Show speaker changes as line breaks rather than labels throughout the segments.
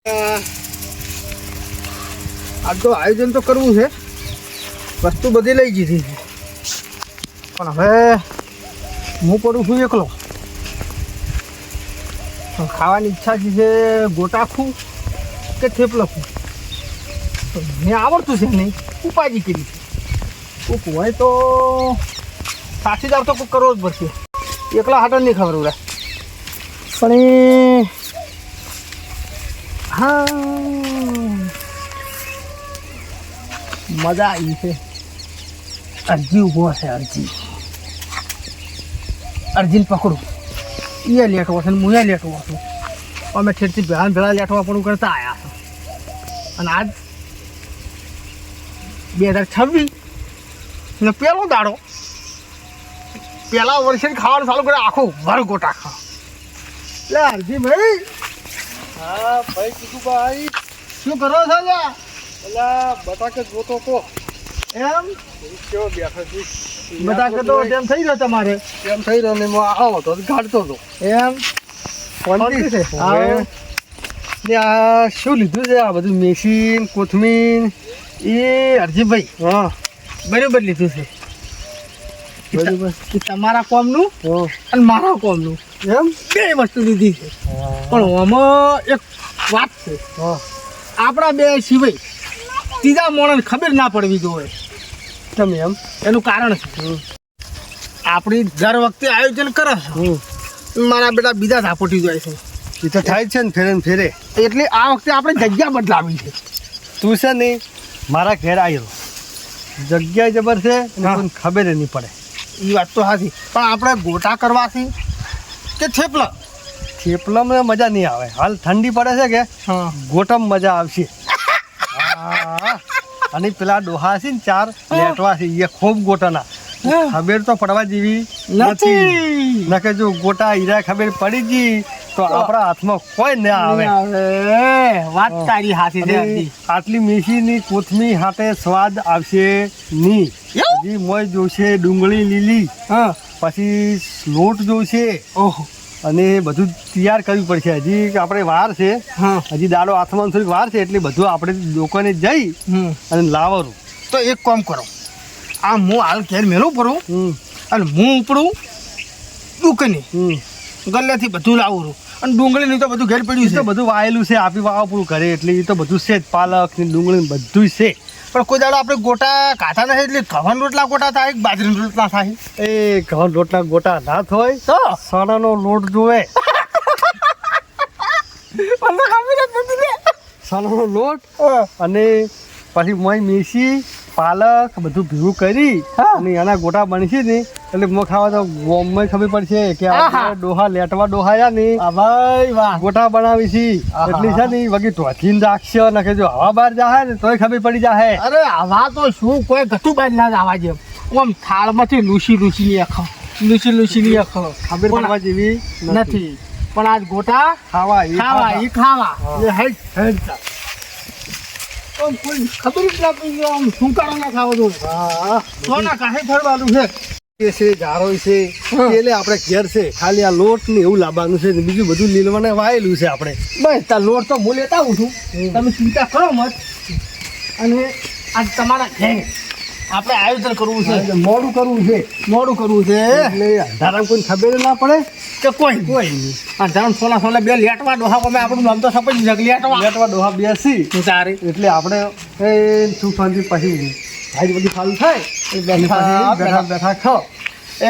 આજ તો આયોજન તો કરવું છે, વસ્તુ બધી લઈ દીધી છે, પણ હવે હું પડું છું એકલો. ખાવાની ઈચ્છા છે, ગોટાખું કે થેપલખું મેં આવડતું છે નહીં, ઉપાજી કરી છે. કોક હોય તો સાથીદાર તો કોઈક કરવો જ પડશે, એકલા હાટલ નહીં ખબર ઉડા. પણ એ હા મજા આવી છે. અરજી ઊભો છે, અરજીને પકડું. એ લેટવો છે ને હું એ લેટવો છું. અમે ઠેરથી ભેળા લેટવા પણ કરતા આવ્યા છો. અને આજ 2026 ને પહેલો દાડો, પહેલા વર્ષે ખાવાનું ચાલુ કરે આખો ભર ગોટા ખા. લે અરજી ભાઈ.
હા ભાઈ કીધુભાઈ,
શું કરો છો લ્યા?
પેલા બટાકે જોતો તો
એમ
કેવો બેઠો છું.
બટાકે તો તેમ થઈ રહ્યો તમારે?
એમ થઈ રહ્યો ને હું આવો તો કાઢતો હતો.
એમ
શાંતિ છે.
હવે
ને આ શું લીધું છે આ બધું મેશીન કોથમીર?
એ અરજીભાઈ
હા
બરાબર લીધું છે.
બરાબર.
એ તમારા કોમનું
હા
અને મારા કોમનું
એમ
બે વસ્તુ લીધી છે. પણ આમાં એક વાત છે,
હા
આપણા બે સિવાય ત્રીજા માણસને ખબર ના પડવી જોઈએ.
તમે એમ
એનું કારણ છે, આપણી દર વખતે આયોજન કરે છે, મારા બેટા બીજા ઝાપોટી જાય છે.
એ તો થાય જ છે ને ફેરે ને ફેરે.
એટલે આ વખતે આપણે જગ્યા બદલાવી છે.
તું છે ને મારા ઘેર આવ્યો, જગ્યા જબર છે અને કોઈને ખબર નહીં પડે.
એ વાત તો સાચી, પણ આપણે ગોટા કરવાથી કે થેપલા?
થેપલામાં મજા નહીં આવે. હાલ ઠંડી પડે છે કે
હા
ગોટામાં મજા આવશે. હા અને પેલા ડોહા છે ને 4 લેટવા છે, એ ખૂબ ગોટાના ખબર તો પડવા જેવી નથી. નકે જો ગોટા હીરા ખબર પડી ગઈ તો આપણા હાથમાં કોઈ ના આવે.
વાત તારી હાથી છે.
અને આટલી મેથીની કોથમીર હાથે સ્વાદ આવશે નહીં. હજી મોય જોશે, ડુંગળી લીલી,
હા
પછી લોટ જોશે,
ઓહો
અને બધું તૈયાર કરવું પડશે. હજી આપણે વાર છે,
હા
હજી દાડો હાથમાં થોડીક વાર છે, એટલે બધું આપણે લોકોને જઈ અને લાવવાનું.
તો એક કામ કરો, આ હું હાલ ઘેર મેલું પડું અને હું ઉપડું દુકાને ગલ્લેથી બધું લાવું અને ડુંગળીનું તો બધું ઘેર પડ્યું
એ
છે.
તો બધું વાયેલું છે, આપી વાવ પૂરું કરે એટલે એ તો બધું છે જ. પાલક ને ડુંગળી બધું છે.
પણ કોઈ દાડો આપણે ગોટા કાઢા નથી, એટલે ઘઉં રોટલા ગોટા થાય કે બાજરીના રોટલા થાય?
એ ઘઉં રોટલા ગોટા ના હોય
તો
સણાનો લોટ જોવે.
મને ખબર જ નથી ને.
સણાનો લોટ અને પછી મોય મેથી પાલક બધું ભેગું કરી અને એના ગોટા બનશે ને એટલે મો ખાવા તો ગોમમાં ખબર પડશે કે આ ડોહા લેટવા ડોહાયા ને
ભાઈ વાહ,
ગોટા બનાવી છે. એટલે છે ને વગી ટોચીને રાખશે ને કે જો હવા બહાર જાય ને તોય ખબર પડી જાય.
અરે આવા તો શું કોઈ ગતું બાજ ના જ આવા જેમ આમ થાળમાંથી લૂસી લૂસીની અખો
ખબર પડવા જેવી
નથી. પણ આજ ગોટા
ખાવા
એ હેડ આમ કોઈ ખબર જ ના પડી. આમ સુંકારો ના ખાવા દો. સોના કાહે ફરવાનું છે.
એ છે જારો છે એટલે આપણે ઘેર છે, ખાલી આ લોટ ને એવું લાવવાનું છે, બીજું બધું લીલવાને વાયેલું છે. આપણે
બસ તાર લોટ તો હું લેતા આવું છું, તમે ચિંતા કરો મત. અને આજ તમારા ઘેર આપણે આયોજન કરવું છે,
મોડું કરવું છે
એટલે
અંધારામાં કોઈ ખબર ના પડે
કે કોઈ નહીં. આ ધરમ સોલા બે લેટવા ડોહા અમે આપણું નામ તો સપોઝ
લેટવા ડોહા બેસી
તારે
એટલે આપણે એ સુફાનથી પછી ભાઈ બધું ખાલું થાય બેઠા ખાઓ.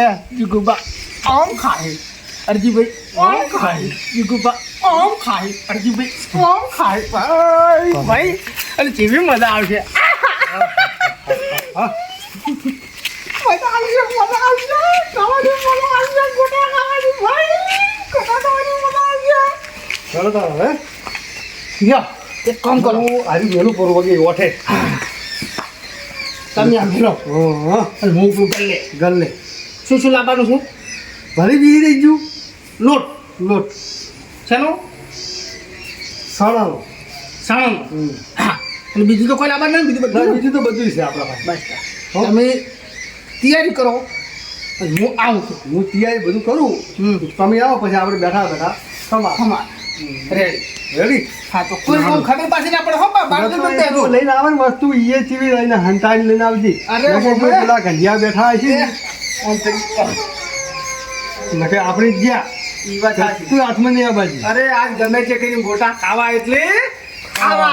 એ જીગુબા આમ ખાય, અરજીભાઈ આમ ખાય, જીગુબા આમ ખાય, અરજીભાઈ આમ ખાય. ભાઈ અને જેવી મજા આવશે.
ચાલો તાર હવે
એક કામ કરો,
આવી વહેલું પડવું વગે ઓઠે
તમે આમ ફેરો અને હું ઉપરું
ગલ્લે
શું લાવવાનું છું?
ભરી બીજી રહી ગયું
લોટ શેનો?
સણાનો.
હા, અને બીજું તો કોઈ લાવવાનું નહીં.
બીજું તો બધું છે આપણા પાસે.
બસ તમે તૈયારી કરો અને હું આવું છું.
હું તૈયારી બધું કરું, તમે આવો પછી આપણે બેઠા ખમા
રેડી
રેડી
હા તો કોઈ બહુ ખબર પાછી ના પડે હો બાર તો બંધ
તો લઈને આવે ને વસ્તુ ઈએ ચીવી લઈને હંતાઈને લઈને આવજી
અરે
નકે જો
બાપરે.
પેલા ગંધિયા બેઠા હશે
આમ થઈ
નકે આપણે ગયા
ઈ વાત સાચી.
તું હાથમાં નહીં આબાજી
અરે આજ ગમે તે કરીને ગોટા ખાવા એટલે ખાવા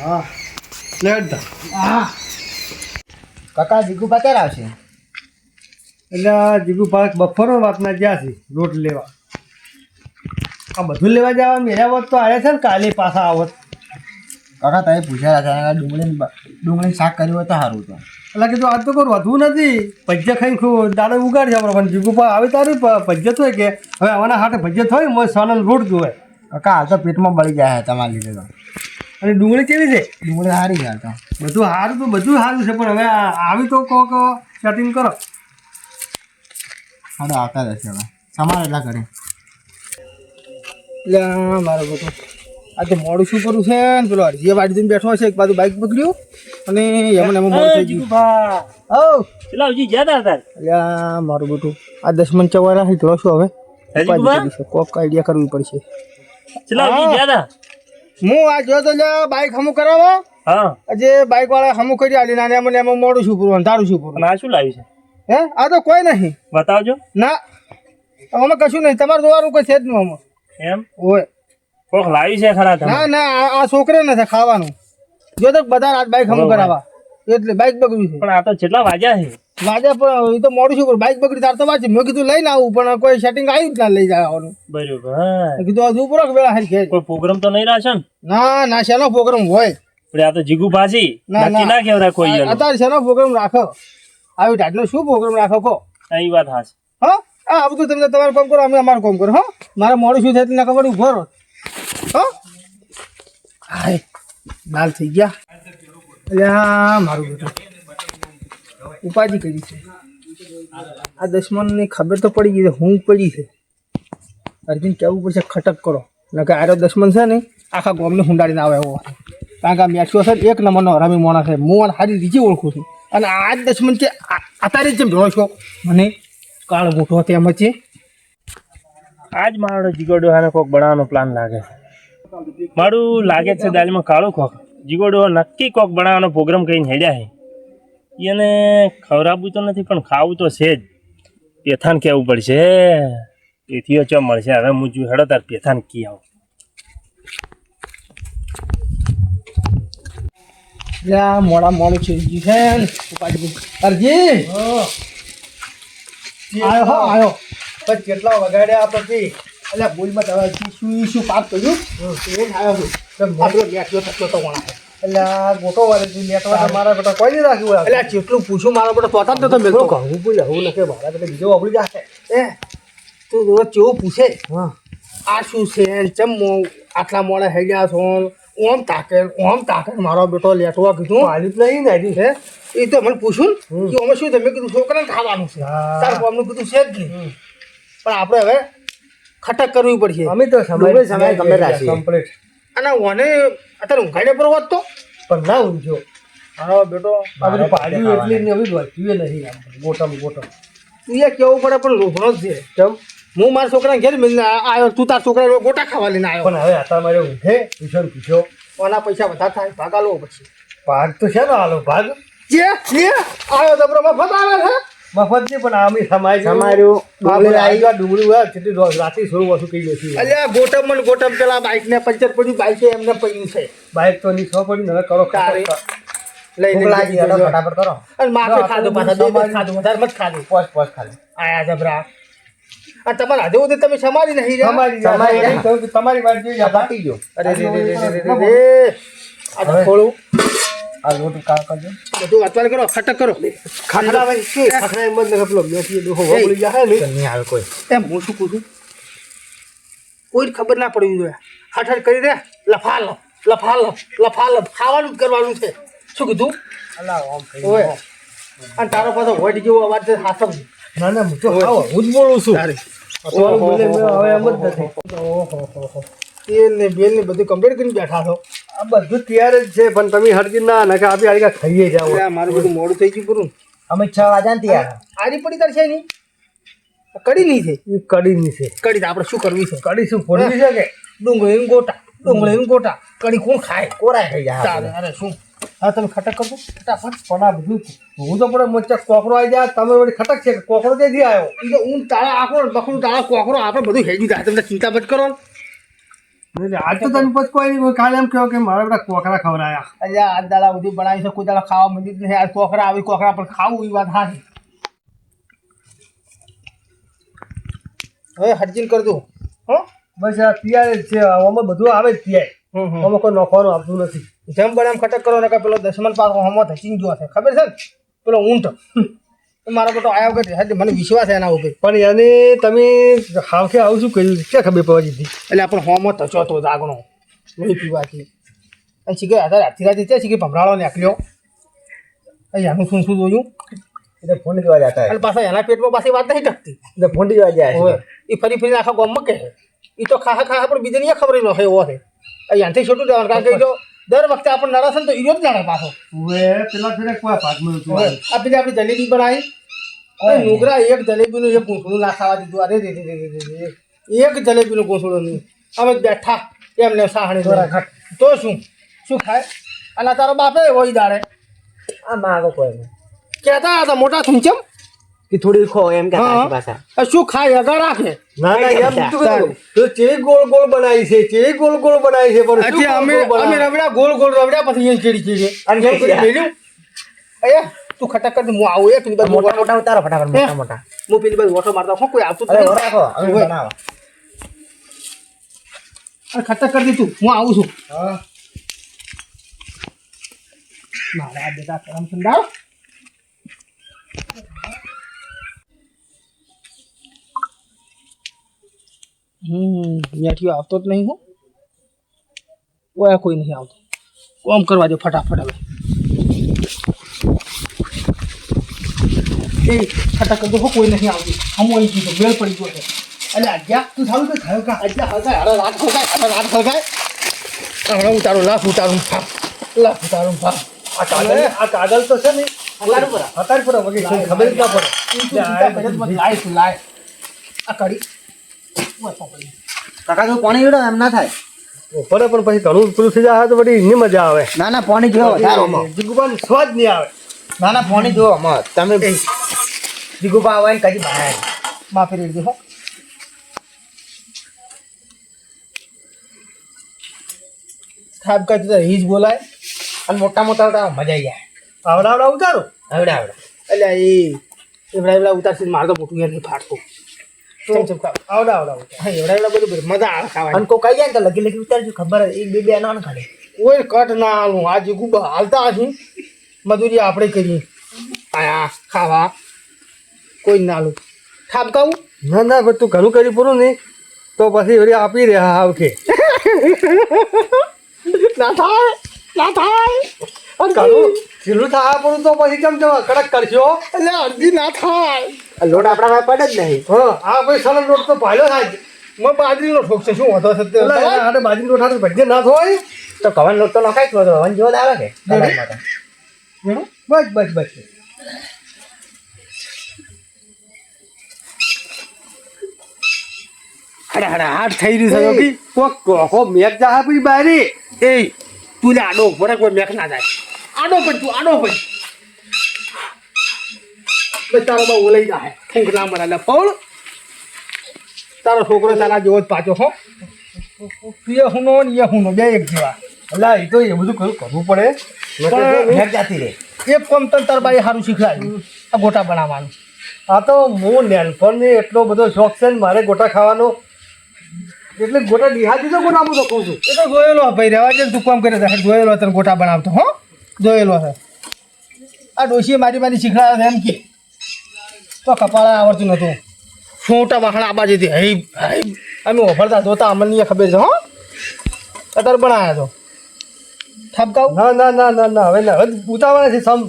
હા લેટ દા
હા
કાકા જીગુ પાતર આવશે
એટલે જીગુ પાક બફોરો વાતના ગયા છે રોટ લેવા આ બધું લેવા જવા મેળા હોત તો આવ્યા છે ને કાલે પાછા આવત
કાકા તમે પૂછ્યા હતા ડુંગળી શાક કર્યું હોય તો સારું હતું
એટલે કીધું આજ તો કોઈ વધવું નથી ભજ્ય ખાઈ દાડો ઉગાડ જાવ પણ જીગુ પા આવે તારી ભજ્ય હોય કે હવે આવાના હાથે ભજ્ય હોય મોય સોનલ રોટ જોવે
કાકા હાલ તો પેટમાં બળી જાય તમારા લીધે તો
અને ડુંગળી કેવી છે
ડુંગળી સારી છે હાલ તો
બધું સારું તો બધું સારું છે પણ હવે આવી તો કોક સેટિંગ કરો
સારું આવતા રહેશે હવે સમાર એટલા કરે
એટલે મારો બેટો આ તો મોડું શું કરું છે ને પેલો અરજીએ વાડી દઈને બેઠો છે એક બાજુ બાઇક પકડ્યું અને એમાં ને એમાં મોડું થઈ ગયું ઓ
ચલાવજી જ્યાં હતા
એટલે મારું બેટું આ 10 મન ચવારા હી ધરો છો હવે ઉપાધિ કરી છે. કોક આઈડિયા કરવી પડશે
ચલાવજી જ્યાં હતા
હું આ જો તો બાઇક હમું કરાવો
હા
આજે બાઇક વાળા હમું કરી આલી નાને એમાં ને એમાં મોડું શું પૂરું તારું શું પૂરું
પણ આ શું લાવ્યું છે
હે આ તો કોઈ નહીં
બતાવજો
ના અમે કશું નહીં તમારે જોવાનું કોઈ છે જ નહીં આમાં
એમ
ઓય
કોક લાવ્યું છે ખરા તમે
ના ના આ છોકરે નથી ખાવાનું જો તો બધા રાત બાઇક હમું કરાવવા એટલે બાઇક બગડ્યું છે
પણ આ તો કેટલા વાગ્યા છે
વાજા પણ એ તો મોડું શું કરું બાઇક બગડી તાર તો વાંચી મેં કીધું લઈને આવું પણ કોઈ સેટિંગ આવ્યું જ ના લઈ જવાનું
બરોબર
મેં કીધું હજુ પૂરો વેળા હારી ઘેર
કોઈ પ્રોગ્રામ તો નહીં રાખશે ને
ના ના શેનો પ્રોગ્રામ હોય
પણ આ તો જીગુ ભાજી
ના,
નક્કી
ના.
ના કેવરા કોઈ એનું.
અત્યારે શેનો પ્રોગ્રામ રાખો આવી ટાટનો શું પ્રોગ્રામ રાખો કહો
હા, ઈ વાત હાચી.
હા આ બધું તમે તમારું કામ કરો અમે અમારું કામ કરો હા મારે મોડું શું થાય એટલે ખબર ઉભો રહો હા હાય લાલ થઈ ગયા એટલે આ મારું બેટું ઉપાધિ કરી છે આ દશમનની ખબર તો પડી ગઈ છે હું પડી છે અર્જુન કહેવું પડશે ખટક કરો નકે આરો દશમન છે ને આખા ગામને હુંડાડીને આવે એવો કારણ કે આ મેચ્યો છે ને એક નંબરનો હરામી માણસ છે હું આને સારી રીતે ઓળખું છું અને આ જ દશમન કે અત્યારે જેમ ભેળો છો મને કાળ મોટો તેમ જ છે
આજ મારો જીગોડો હાને કોક બનાવવાનો પ્લાન લાગે છે મારું લાગે છે દાલમાં કાળું કોક જીગોડો નક્કી કોક બનાવવાનો પ્રોગ્રામ કરીને હેડ્યા છે એને ખવડાવવું તો નથી પણ ખાવું તો છે જ પેથાન કહેવું પડશે એથીઓ ચો મળશે હવે હું જો હેડો તાર પેથાન કી આવું
એટલે મોડા મોડું છે જી છે ને ઉપાડી અરજી આયો હો આયો
પણ કેટલા વગાડ્યા પછી
એટલે બોલમાં તમે શું પાપ કર્યું એ જ આવ્યો છું આપણો બેઠ્યો થતો તો વણા
એટલે આ ગોટો વાળે લેટવા તો મારા બેટા કોઈ નહીં રાખ્યું હોય
એટલે જેટલું પૂછું મારા બેટા તોતા જ નતો
શું
મેલતો
કહું બોલે હું નથી મારા બેટા બીજો વાપરી જશે
એ તું રોજ કેવું પૂછે
હા
આ શું છે ચમ આટલા મોડા થઈ ગયા છો ઓમ તાકે મારો બેટો લેટવા કીધું
પાણી જ નહીં ને હજી
હે એ તો મને પૂછું કે અમે શું તમે કીધું છોકરાને ખાવાનું છે
હા.
તાર કોમનું કીધું છે જ નહીં પણ આપણે હવે ખટક કરવી પડશે
અમે તો
ડુંગળી સમય ગમે રાખીએ.
કમ્પ્લીટ
અને ઓને અત્યારે ઊંઘાડે પર હોત તો
પણ ના ઊંઘજો
મારો બેટો
આ બધું પાડ્યું એટલી ને હવે વધ્યું નહીં આમ ગોટમ
તું એ કેવું પડે પણ લોભણો જ છે
કેમ
હું મારા છોકરાને ઘેર મિલને આવ્યો તું તાર છોકરા ગોટા ખાવા લઈને આવ્યો
પણ હવે હતા મારે ઊંઘે ટ્યુશન પૂછ્યો
ઓના પૈસા વધારે થાય ભાગા લો પછી
ભાગ તો છે ને હાલો ભાગ
જે આવ્યો દબરો મફત આવે છે
મફત નહીં પણ આમી સમાય
સમાર્યું, ડુંગળી લાવી.
ડુંગળી હોય કેટલી રાતે થોડું ઓછું કહી દઉં
અલ્યા ગોટમ પેલા બાઇક ને પંચર પડ્યું બાઇક એમને પડ્યું છે
બાઇક તો ની સો પડી ને હવે કરો
તારે. લઈ
ભૂખ લાગી હેડો
લઈ
ફટાફટ કરો
અને માથે ખાધું પાછા બે બે ખાધું વધારે મત ખાધું
પોસ ખાલી
આયા જબરા આ તમારે આજે સુધી તમે સમારી નહીં રહ્યા?
તમારી વાત જોઈ
આ પતી ગયો
અરે રે રે રે રે રે રે. આ તો થોડું
આ લોટ કામ કરજો
બધું વાતવાલ કરો ખટક કરો
ખાખરા ભાઈ કે ખાખરા એમ જ ને પેલો મેથી ડોહો વગળી જાય ને
નહીં આવે કોઈ
એમ હું શું પૂછું કોઈ ખબર ના પડવી જોઈએ હઠ કરી દે લફાલ ખાવાનું જ કરવાનું છે શું કીધું
અલા આમ કહી
ઓય અને તારો પાછો વોટ જેવો અવાજ છે હાસમ
ના ના હું તો આવો હું જ બોલું છું
તારે
તમારું બોલે મેં હવે એમ જ નથી
તેલ ને બેલ ને બધું કમ્પ્લીટ કરીને બેઠા છો
આ બધું તૈયાર જ છે પણ તમે હરજી ના નાખે આપી આડી ખાઈએ જાવ
એટલે આ મારું બધું મોડું થઈ ગયું પૂરું
અમે 6 વાગ્યા ને તૈયાર
આરી પડી તાર છે નહીં કડી નહીં છે
એ કડી ની છે
કડી તો આપણે શું કરવી છે
કડી શું ફોડવી છે કે
ડુંગળી ગોટા કઢી કોણ ખાય
કોરાય થઈ જાય
ચાલે અરે શું હા તમે ખટક કરજો ફટાફટ
પણ આ બધું હું તો પણ મચ્ચા કોકરો આવી જાય તમે વળી ખટક છે કે કોકરો ક્યાંથી આવ્યો
એ તો ઊંઘ તાળા આખો બકરું તાળા કોકરો આપણે બધું હેડી જાય તમને ચિંતા મત કરો
એટલે આજ તો તમે પછી કોઈ નહીં કાલે એમ કહો કે મારા બધા કોકરા ખવડાયા
અલ્યા આ દાડા બધી બનાવી છે કોઈ દાડા ખાવા મંદિર નહીં આ કોકરા આવી કોકરા પણ ખાવું એ વાત હારી હવે હરજીન કરજો હો
બસ આ તૈયાર જ છે આમાં બધું આવે જ તૈયાર આમાં કોઈ નોખવાનું આવતું નથી
જેમ બને એમ ખટક કરો ને કે પેલો દશમન પાક હમો થચીન ગયો છે ખબર છે ને પેલો ઊંટ મારા બેટો આયા વગર હજી મને વિશ્વાસ છે એના ઉપર
પણ એને તમે હાવખે આવું શું કર્યું ક્યાં ખબર પડવા દીધી
એટલે આપણે હોમો થચો તો જાગણો નહીં પીવાથી અને શીખે આધાર હાથી રાતી ત્યાં શીખે ભમરાળો નીકળ્યો અહીંયાનું શું શું જોયું
એટલે ફોન કેવા જતા
અને પાછા એના પેટમાં પાછી વાત નહીં ટકતી
એટલે ફોન કેવા જાય
હોય એ ફરી ફરીને આખા ગામમાં કહે એ તો ખાખા પણ બીજાને અહીંયા ખબર ન હોય એવો છે અહીંયાથી છોટું જવાનું કારણ કે એ તો દર વખતે આપણે નડે છે ને તો ઈરો જ જાણે પાછો
હવે પેલા ફેરે કોઈ ભાગમાં નતું આવ્યું.
આ પેલી આપણી જલેબી બનાવી નુગરા એક જલેબીનું એક પૂંછડું ના ખાવા દીધું અરે એક જલેબીનું પૂંછડું નહીં અમે બેઠા એમને સાહણી તો શું ખાય અને તારો બાપે એવો ઈ દાડે
આ માગો કોઈ નહીં
કહેતા હતા મોટા થૂંચમ
કે થોડી ખો એમ કે
હા.
પાછા
શું ખાય અગા રાખે
ના ના એમ શું કીધું? તો ચેવી ગોળ ગોળ બનાવી છે ચેવી ગોળ ગોળ બનાવી છે પણ શું
એટલે અમે
ગોળ ગોળ
અમે
બનાવી?
રબડા ગોળ ગોળ રબડા પછી અહીંયા ચીડી
અને
એમ કરી
ક્યાં?
મેલ્યું અయ్యా તું ખટક કર હું આવું એ પેલી બાજુ
મોટા મોટા ઉતારો ફટાફટ મોટા મોટા
હું પેલી બાજુ ઓટો મારતા હું કોઈ આવતું જ
અરે
નહીં.
રાખો હવે
ઓય.
બનાવો
અને ખટક કરી દીધું હું આવું છું
હા
મારા આ બેટા કરમ સંડાવ મેઠિયો આવતો જ નહીં હું ઓયા કોઈ નહીં આવતો કોમ કરવા દે ફટાફટ હવે એ ખટક કરજો હો કોઈ નહીં આવતું હમો અહીં કીધું બેલ પડી ગયો છે એટલે આજ્ઞા તું થાવું તો થયો કા આજ્ઞા હળગાય અરે રાત હળગાય હમણાં ઉતારું લાખ ઉતારું ફાપ લાખ ઉતારું ફાપ
આ કાગળ તો છે ને
હલારું પર
હતાર પર વગી છે, ખબર જ ના પડે
લાય તું લાય આ કડી
કાકા જો પાણી જોડો એમ ના થાય
પડે પણ પછી ઘણું પેલું થઈ જાય તો બધી એની મજા આવે
ના ના પાણી જોવો વધારો
જીગુબાન સ્વાદ નહીં આવે
ના ના પાણી જોવો મત તમે જીગુબા આવે ને કદી બહાર
માફી રેડી દે હો થાપ કાઢી તો હીજ બોલાય
અને મોટા મોટા ઉતારો મજા આવી જાય
આવડા ઉતારો
આવડે આવડે
એટલે એવડા ઉતારશે મારે તો મોટું યાર નહીં ફાટતું ચમ ખાવ
આવડા
હા એવડા બધું મજા આવે ખાવાની
અને કોઈ કઈ જાય ને તો લગી લગી ઉતારજો ખબર એક બે બે ના ખાડે
કોઈ કટ ના આલું આ જીગુ હાલતા હશે મજૂરી આપણે કરીએ આયા ખાવા કોઈ ના આલું ઠાપકાવું
ના ના પણ તું ઘણું કરી પૂરું નહીં તો પછી વળી આપી રહ્યા હાવ કે
ના થાય
ઘણું ઢીલું થવા પૂરું તો પછી કેમ જવા કડક કરશો
એટલે અડધી ના થાય
લોટ આપણા પાસે પડે જ નહીં
હા આ પછી સલમ રોડ તો ભાઈલો થાય જ.
મેં બાજરીનો ઠોક છે શું હતો
એટલે આને બાજરી રોઠા તો ભજ્ય ના થાય
તો કવન લોટ તો નખાય જ નતો વન જેવો જ આવે કે કલરમાં તો.
બસ બસ બસ
હાડ થઈ રહ્યું છે
કોક ટોકો મેક જા પછી બારી
એ તું લે આડો પડે કોઈ મેક ના જાય આડો પડ તું આડો પડ બસ તારો બહુ ઓલાઈ જાય ફૂંક ના મરા પૌળ તારો છોકરો તારા જેવો જ પાછો હો તું હુનો ને એ હુનો બે એક જેવા
અલા એ તો એ બધું કરવું પડે
પણ
ભેગ જાતી રે
એક કોમ તન તાર બાઈ સારું શીખવાડ્યું આ ગોટા બનાવવાનું
આ તો હું નેનપણને એટલો બધો શોખ છે ને મારે ગોટા ખાવાનો એટલે ગોટા દિહાતી તો ગોટા હું તો કહું છું
એ તો જોયેલો ભાઈ રહેવા દે તું કામ કરે જોયેલો તને ગોટા બનાવતો હો જોયેલો છે આ ડોશીએ મારી શીખડાયો છે એમ કે તો કપાળા આવડતું નહોતું ફોટા વાહણા આ બાજુથી હઈ હઈ અમે ઓફરતા જોતા અમને ખબર છે હો અત્યારે બનાવ્યા તો ઠપકાવું
ના ના ના ના ના હવે ના હવે ઉતાવળ છે સમ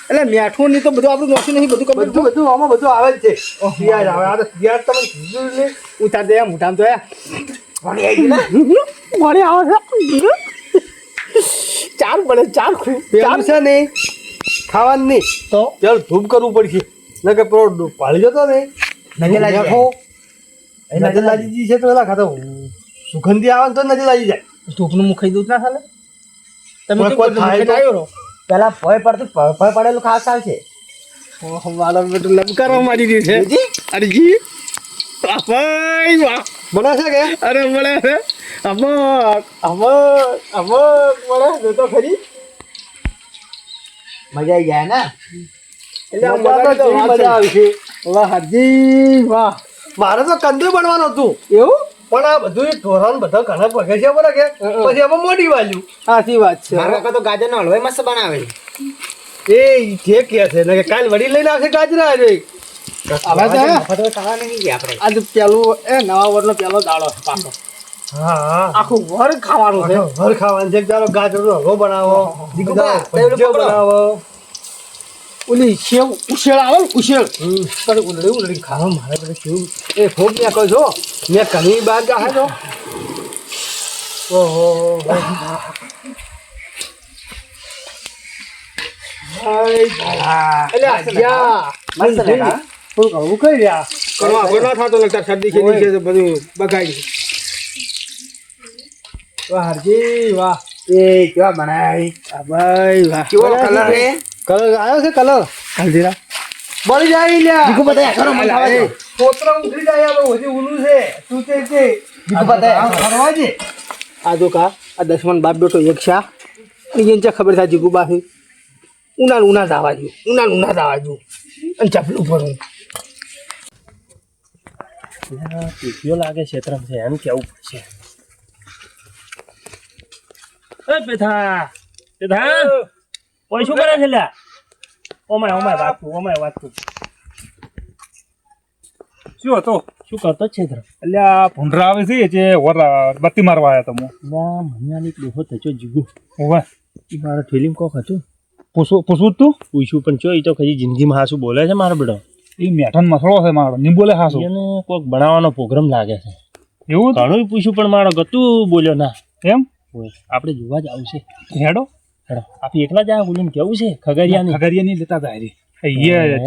એટલે મેઠું ની તો બધું આપણું નોશું નહીં બધું ખબર
બધું બધું આમાં બધું આવે જ છે પિયાજ આવે આ તો પિયાજ તમે કીધું ને
ઉતાર દે મોટામાં તો
પાણી આવી ગયું ને
મારે આવે છે ચાર પડે ચાર ખૂબ
પેલું છે ને ખાવાનું નહીં
તો
ચાલ ધૂપ કરવું પડશે ન કે પેલો પાળી જતો ને
નજર લાગી
બેઠો નજર લાગી છે તો એલા ખાતો સુગંધી આવે ને તો નજર લાગી જાય.
ધૂપનું મુખ ખાઈ દઉં ના ચાલે તમે
કોઈ
કેવું
થાય
મુખે
તો?
આવ્યો રહો
પેલા ભય પડતું ભય પડેલું ખાસ આવશે.
ઓહ મારા બેટું લબકારો મારી દીધી છે અરે જી ભાઈ વાહ
બનાશે કે
અરે મળે છે અમક મળે જો તો ખરી
મજા આવી જાય ને.
એટલે આ
મજા તો
કેવી
વાત છે.
મજા આવી છે.
વાહ હાજી વાહ
મારે તો કંદોય બનવાનું હતું
એવું
પણ આ બધું ઢોરણ બધા ઘણા પગે છે બરાબર કે પછી આમાં મોડી વાલ્યું
સાચી વાત છે
મારા કાકા તો ગાજરનો હલવો મસ્ત બનાવે.
એ જે કે છે ને કે કાલ વડી લઈને આવશે ગાજરા રે
હવે તો હે,
મફત ખાવા નહીં ગયા આપણે.
આજે પેલું એ નવા વર્ષનો પેલો દાડો છે પાછો
હા હા
આખું વર ખાવાનું છે
ઘર ખાવાનું છે ચાલો ગાજરનો હલવો બનાવો
દીકુભા,
ભજીયો
પેલું પકડો.
બનાવો
ઓલી સેવ ઉછેળ આવે ને ઉછેળ
પણ ઉલડી ખાવા મારે બધે કેવું એ ખૂબ મેં કહો છો મેં ઘણી બહાર ગયા છો ઓહો એટલે આજ્યા
મસ્ત ને કા?
થોડુંક હળવું કઈ રહ્યા કરવા આગળ ના થતો લગતા શરદી ખેદી છે તો બધું બગાડી વાહ હરજી વાહ
એ કેવા બનાવી?
આ ભાઈ વાહ
કેવો કલર રે?
કલર આવ્યો છે કલર
હલ્દીરા
બળી જાય લ્યા
દીકુભા, દયા કરો, મને ખાવા દો.
પોતરા ઉતરી જાય આપણે હજી ઊનું છે તું તે
દીકુભા, દયા કરો.
ફરવા છે
આ જો કા આ દશમન બાપ બેટો એક શા અને એને ચા ખબર થાય જીગુબા છે ઉના દાવા જો ઉના દાવા જો અને ચપલું ભરું
પીપીઓ લાગે ક્ષેત્રમાં છે એમ કેવું પડશે એ પેથા ઓય શું કરે છે લ્યા ઓમાય વાતું
શું હતો
શું કરતો જ ક્ષેત્ર
એટલે આ ભૂંડરા આવે છે જે બત્તી મારવા આવ્યા તમે
મને આની ડોહો થયો જીગુ
ઓવે
એ મારા ફિલ્મ કોક હતું
પૂછવું તું
પૂછ્યું પણ ચો એ તો કદી જિંદગીમાં હાસું બોલે છે મારો બેટો
એ મેઠાનો મસાલો છે મારો નહીં બોલે હાસો
એને કોક બનાવવાનો પ્રોગ્રામ લાગે છે
એવું
ઘણું પૂછ્યું પણ મારો ગતું બોલ્યો ના
એમ
આપણે જોવા જ આવશે
હેડો
હેડો આપણે એકલા જ આ બોલીને કેવું છે ખગરિયાની
ખગરિયા નહીં લેતા જાય રે એ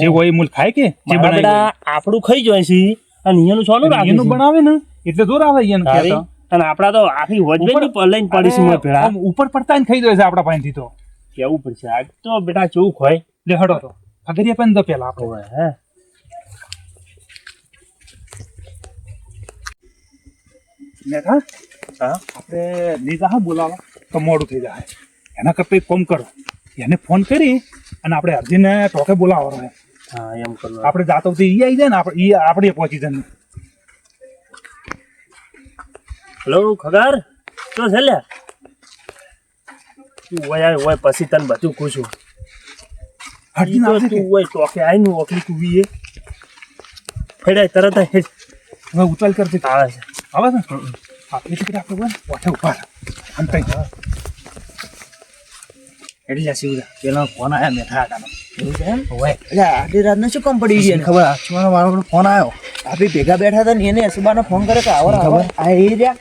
જે હોય એ મૂલ ખાય કે જે
મારા
બનાવી
બેટા આપણું ખાઈ જાય છે અને અહીંયાનું સોનું રાખે
એનું બનાવે ને એટલે જોર આવે એનું
તારી?
કહેતા.
અને આપડા તો આખી વજબેની લઈને પડીશું મેં પેલા
આમ ઉપર પડતા ને ખાઈ જાય છે આપણા પાસેથી તો
કેવું પડશે આજ તો બેટા ચૌક હોય
લે હડો તો ખગરિયા પણ દો પેલા આપણે
હોય હે
મેઠા
હા
આપણે લઈ જા બોલાવા તો મોડું થઈ જાય એના કરતા એક કામ કરો એને ફોન કરી અને આપણે અર્જુનને ટોકે બોલાવવાનો છે
હા એમ કરવાનું
આપણે જાતો તો ઈ આવી જાય ને આપણે પહોંચી જાય
હેલો ખગાર શું છે લ્યા તું હોય પછી તને બધું પૂછું
અર્જુન આવશે કે
તું હોય ટોકે આવીને ઓકલી કુવીએ ફેડાય તરત જ
હવે ઉતાલ કરશે
આવે છે
આવે છે ને એટલે કે આપણે બોલ પોઠે ઉભા આમ કઈ
એટલે શિવરા પેલો ફોન આવ્યા મેઠા આટાનો.
એવું છે એમ
ઓય એટલે આટલી રાતનો શું કામ પડી ગઈ ખબર? અસુબાનો મારો ફોન આવ્યો. આપણે ભેગા બેઠા હતા ને એને અસુબાનો ફોન કર્યો કે આવો ખબર આ એ રહ્યા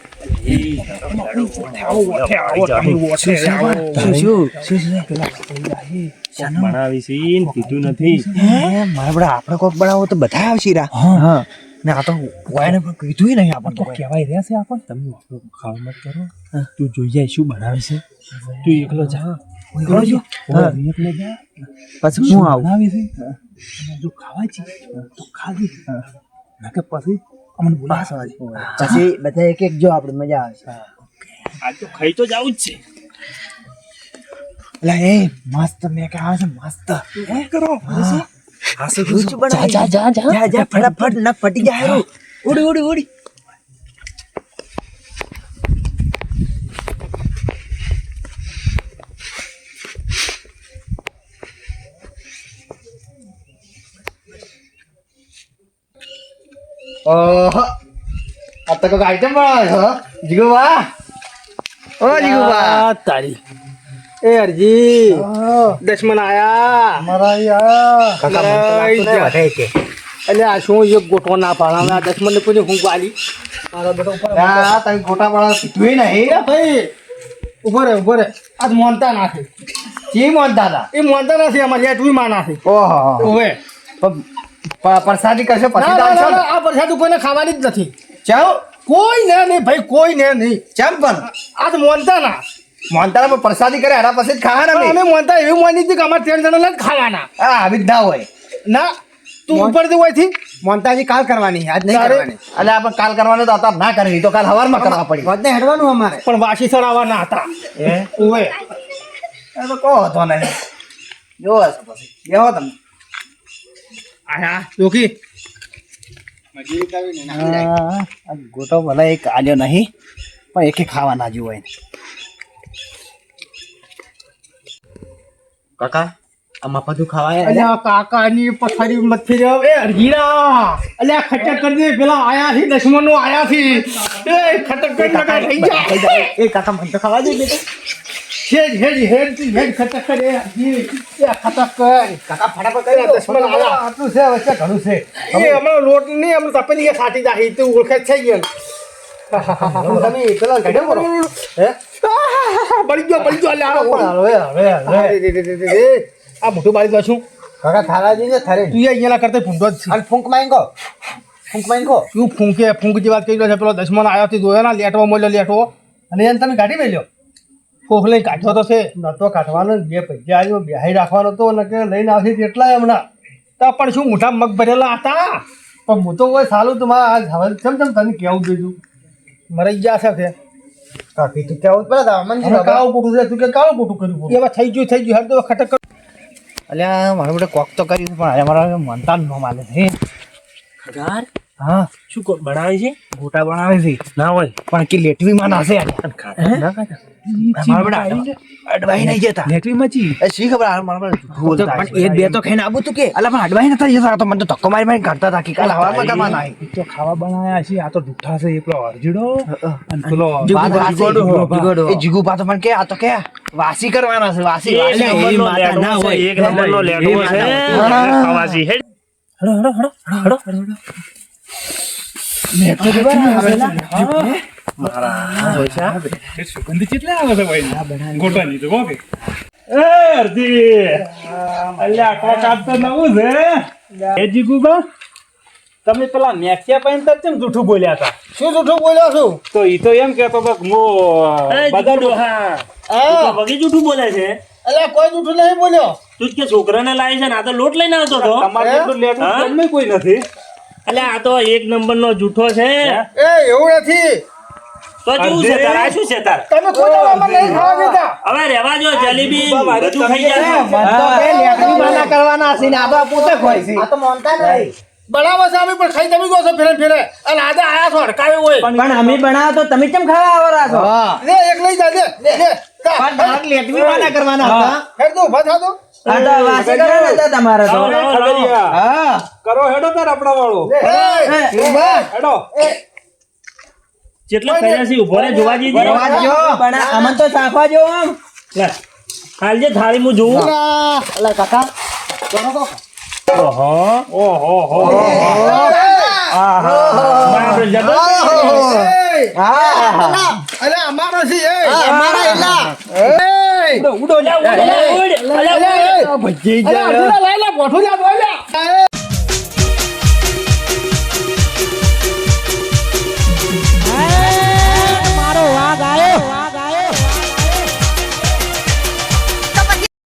બનાવી છે ને કીધું નથી
મારા બડા આપણે કોક બનાવો તો બધા આવશે રા. હા ને આ તો કોઈને પણ કીધું નહીં આપણને તો
કહેવાય રહ્યા છે આપણ
તમે ખાવા મત કરો તું જોઈ જાય શું બનાવે છે તું એકલો જા
એકલો જો? હા.
એકલે જા
પછી હું આવું
બનાવી છે અને જો ખાવા છે તો ખાધી નકે પછી અમને બોલાવવા છે
પછી બધા એક એક જો આપણે મજા આવશે.
આજ તો ખાઈ તો જવું જ છે
એટલે એ મસ્ત મેં કે આવે છે મસ્ત
કરો
જા જા જા જા જા ફટાફટ નખ ફટી જાય હારું. ઉડી ઉડી ઉડી
આ તો કોઈ આઈટમ બનાવે છે જીગુબા ઓ જીગુબા
તારી એ અરજી દશમન આયા
મારા યાર
એટલે આ શું એક ગોઠવો ના પાડે આ દશમન ને પૂછે હું આલી મારો બેટો ઉપર
આ તમે ગોટા પાડા કીધું નહીં
એ ભાઈ ઉભો રે આજ મોનતા નાખે
કી મોનતા હતા
એ મોનતા નથી અમારે યાર તું માં નાખે
ઓહો
ઓવે
પ્રસાદી કરશે પછી
ના, ના,
ચાલશે
ના, આ પ્રસાદ કોઈને ખાવાની જ નથી
ચાલ
કોઈ ને નહીં ભાઈ, કોઈ ને નહીં.
ચમ પણ
આજ મોનતા ના
મોનતાના પર પ્રસાદી કરે એના પછી જ ખાવાના
અમે મોનતા એવી મોની હતી કે અમારે 3 જણા જ ખાવાના.
હા આવી જ ના હોય
ના તું ઉપરથી હોયથી
મોનતાજી કાલ કરવાની આજ નહીં
તારે-
કરવાની એટલે આપણે કાલ કરવાનું તો અત્યારે ના કરવી તો કાલ સવારમાં કરવા પડી વધને હેડવાનું અમારે
પણ વાસી સડાવવાના હતા. ઓવે
એ તો કહો હતો નહીં જોવો હશે પછી બેહો તમે
આયા જોકી
ગોટો ભલે એક આલ્યો નહીં પણ એકે ખાવા ના જેવો હોય કાકા આમાં બધું ખાવાય
અલ્યા કાકાની પથારી મથી રહ્યો એ અરજીરા અલ્યા ખટક કરી દે પેલા આયા છે દશમનો આયા છે એ ખટક કરી નકા થઈ જા
એ કાકા મને તો ખાવા દે બેટા
હેડ ખટક કરે એ ખટક કર
કાકા ફટાફટ કરી
દશમન આયા
આટલું છે વચ્ચે ઘણું છે
એ હમણાં લોટ નહીં હમણાં તપેલી કે સાટી જાય તું ઓળખે થઈ ગયો
તમે પેલા ઘડે કરો હે
બળી ગયો અલ્યા
હવે
આ મોટું બાળી દો છું
કાકા થારા દી ને થારે
તું અહીંયા કરતે ફૂંકો જ છે
અને ફૂંક માંગો
તું ફૂંકે ફૂંક જેવી વાત કરી રહ્યો છે પેલો દશમન આવ્યો થી જોયો ના લેટવો મળ્યો લેટવો અને એને તમે ગાડી મેલ્યો ફોફ લઈને કાઢ્યો તો છે નતો કાઢવાનો ને જે પૈસા આવ્યો બેહાઈ રાખવાનો તો નકે લઈને આવશે કેટલાય હમણાં તો પણ શું મોટા મગ ભરેલા હતા પણ હું તો કોઈ સાલું તમારે આજ હવે ચમ તને કેવું જોઈતું મરી ગયા છે
કાકી તું કેવું પડે મને
કાળું કુટું છે તું કે કાળું કુટું કર્યું એવા થઈ ગયું હાલ તો ખટક
અલ્યા મારું બેટા કોક તો કર્યું પણ અરે મારા મનતા ન માલે છે
ખગાર
હા
શું બનાવે છે?
ગોટા બનાવે છે
ના હોય
પણ કે લેટવી માં નાસે
ખાતા ના ખાતા
મારા બેટા અડવાઈ નહીં જતા
લેટવી મચી
એ શી ખબર આ મારા બેટા પણ એ બે તો ખાઈને આવું તું કે અલા પણ અડવાઈ નતા જતા તો મને તો ધક્કો મારી કાઢતા હતા કે કાલ હવામાં કમા ના
તો ખાવા બનાયા છે આ તો જુઠ્ઠા છે એ પેલો અરજીડો અને પેલો
એ જીગુ પા તો મને કે આ તો કે વાસી કરવાના છે વાસી
એક નંબરનો લેડવો છે, એક નંબરનો લેડવો છે. ખાવાસી. હેડ.
એ સુગંધ કેટલા આવે છે ભાઈ ગોટાની તો ઓકે એ અરજી અલ્યા કાકા તો નવું છે એ જીગુબા તમે પેલા મેક્યા પાઈન તક કેમ જૂઠું બોલ્યા હતા
શું જૂઠું બોલ્યો છું
તો ઈ તો એમ કહેતો હતો કે
એ
બધા
જીગુડો, હા. તું તો વગી જૂઠું બોલે છે.
અલ્યા કોઈ જૂઠું નહીં બોલ્યો
તું જ કે છોકરાને લાવી છે ને આ તો લોટ લઈને આવતો હતો.
તમારે જેટલું લેટવું
હા?
તમને કોઈ નથી
અલ્યા આ તો એક નંબરનો જૂઠો છે.
એ એવું નથી
તો કેવું છે તાર? આ શું છે તાર?
તમે ખોટા અમને નહીં ખાવા દેતા
હવે રહેવા જો જલેબી બધું ખાઈ જાય.
કરવાના છે ને આ પોતે ખોય છે આ તો માનતા નહીં
બરાબર છે અમે પણ ખાઈ તમે ગયો છો ફેરે અને આજે આયા છો હડકાવે હોય
પણ અમે બનાવો તો તમે કેમ ખાવા આવરા છો
લે એક લઈ જા લે
લેટવી માના કરવાના હતા
હેડ તો ઉભા થા તો
આ તો વાસી કરવાના હતા તમારે તો
લાવો, લાવો, લાવો.
હા
કરો હેડો તાર આપણા વાળો હેડો
જેટલા કર્યા છે ઉભો રે જોવા જઈએ.
જો પણ અમન તો ચાખવા જો આમ
લે, હાલજે થાળી હું જોઉં.
અલા કાકા
ઓહો, ઓહો, ઓહો. આપણે જબર.
અલે અમારો છે એ
અમારા એલા
એ
ઉડો, લે, ઉડ, લે, ઉડ. અલ્યા, ઉડ.
ભજી જા લઈ લે ગોઠું જા